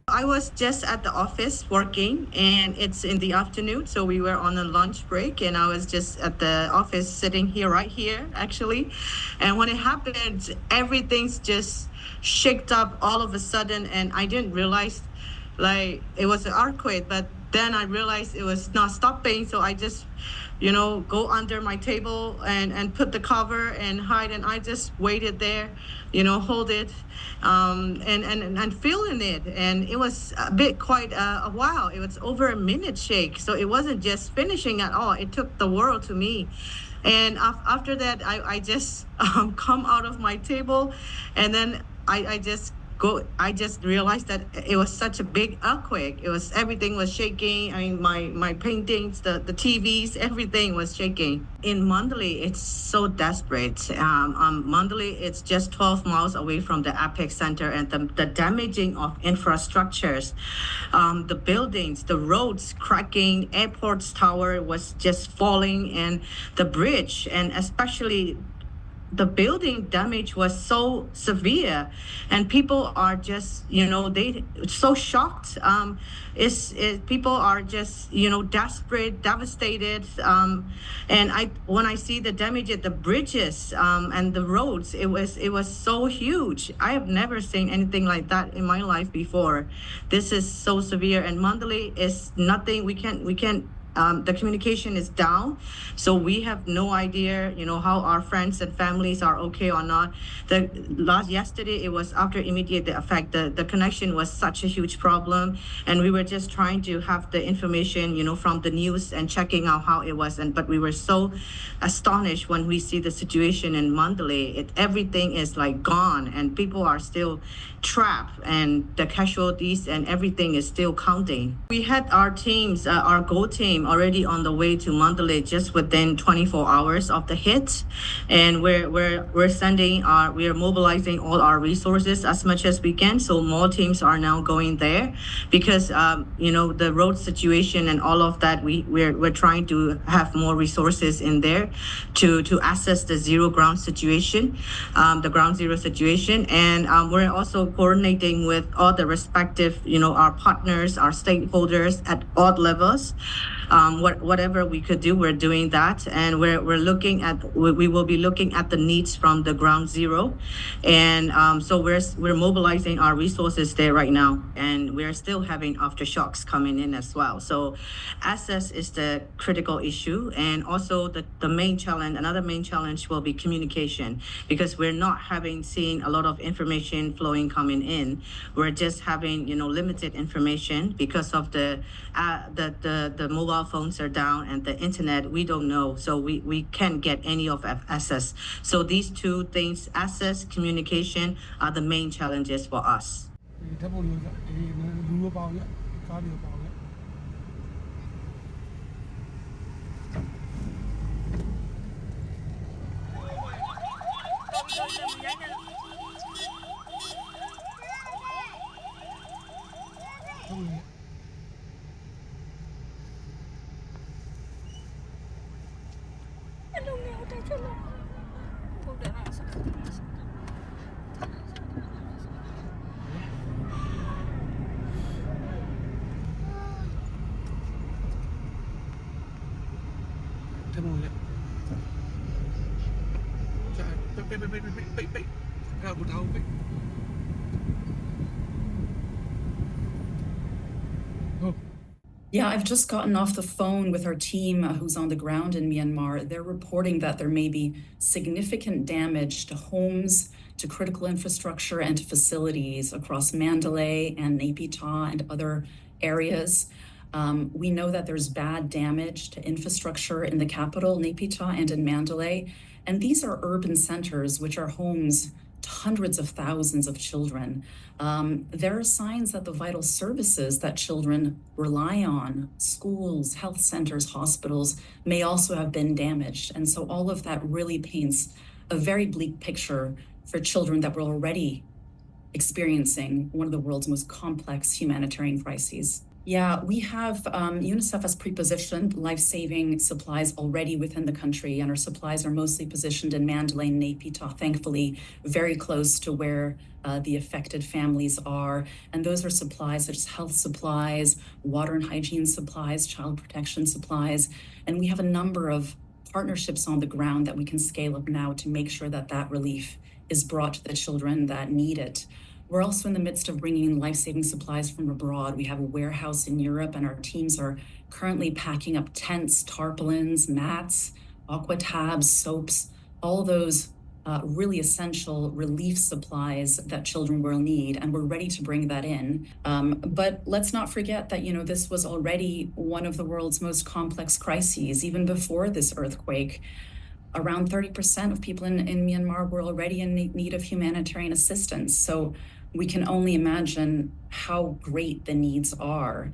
I was just at the office working, and it's in the afternoon, so we were on a lunch break, and I was just at the office sitting here, right here, actually. And when it happened, everything's just shaked up all of a sudden, and I didn't realize like it was an earthquake, but then I realized it was not stopping, so I just go under my table and put the cover and hide, and I just waited there, hold it, and feeling it, and it was a bit quite a while. It was over a minute shake, so it wasn't just finishing at all. It took the world to me. And after that, I just come out of my table, and then I just I just realized that it was such a big earthquake. Everything was shaking. I mean, my paintings, the TVs, everything was shaking. In Mandalay, it's so desperate. Mandalay, it's just 12 miles away from the epicenter, and the damaging of infrastructures, the buildings, the roads cracking, airport's tower was just falling, and the bridge, and especially the building damage was so severe, and people are just they so shocked. People are just desperate, devastated, and when I see the damage at the bridges, and the roads, it was so huge. I have never seen anything like that in my life before. This is so severe, and Mandalay is nothing. We can't the communication is down, so we have no idea, how our friends and families are okay or not. Yesterday, it was after immediate effect. The connection was such a huge problem, and we were just trying to have the information, from the news and checking out how it was. But we were so astonished when we see the situation in Mandalay. Everything is like gone, and people are still trapped, and the casualties and everything is still counting. We had our teams, our GO team, already on the way to Mandalay just within 24 hours of the hit, and we are mobilizing all our resources as much as we can. So more teams are now going there because the road situation and all of that. We're trying to have more resources in there to assess the ground zero situation, and we're also coordinating with all the respective, our partners, our stakeholders at all levels. Whatever we could do, we're doing that, and we will be looking at the needs from the ground zero, and so we're mobilizing our resources there right now, and we're still having aftershocks coming in as well. So access is the critical issue, and also another main challenge will be communication, because we're not seeing a lot of information flowing coming in. We're just having limited information because of the mobile phones are down, and the internet, we don't know, so we can't get any of access. So these two things, access, communication, are the main challenges for us. Yeah, I've just gotten off the phone with our team who's on the ground in Myanmar. They're reporting that there may be significant damage to homes, to critical infrastructure, and to facilities across Mandalay and Naypyidaw and other areas. We know that there's bad damage to infrastructure in the capital, Naypyidaw, and in Mandalay. And these are urban centers, which are homes hundreds of thousands of children. There are signs that the vital services that children rely on, schools, health centers, hospitals, may also have been damaged. And so all of that really paints a very bleak picture for children that were already experiencing one of the world's most complex humanitarian crises. Yeah, we have UNICEF has pre-positioned life-saving supplies already within the country, and our supplies are mostly positioned in Mandalay and Naypyidaw, thankfully very close to where the affected families are. And those are supplies such as health supplies, water and hygiene supplies, child protection supplies. And we have a number of partnerships on the ground that we can scale up now to make sure that that relief is brought to the children that need it. We're also in the midst of bringing in life-saving supplies from abroad. We have a warehouse in Europe, and our teams are currently packing up tents, tarpaulins, mats, aqua tabs, soaps, all those really essential relief supplies that children will need, and we're ready to bring that in. But let's not forget that, this was already one of the world's most complex crises, even before this earthquake. Around 30% of people in Myanmar were already in need of humanitarian assistance. So we can only imagine how great the needs are.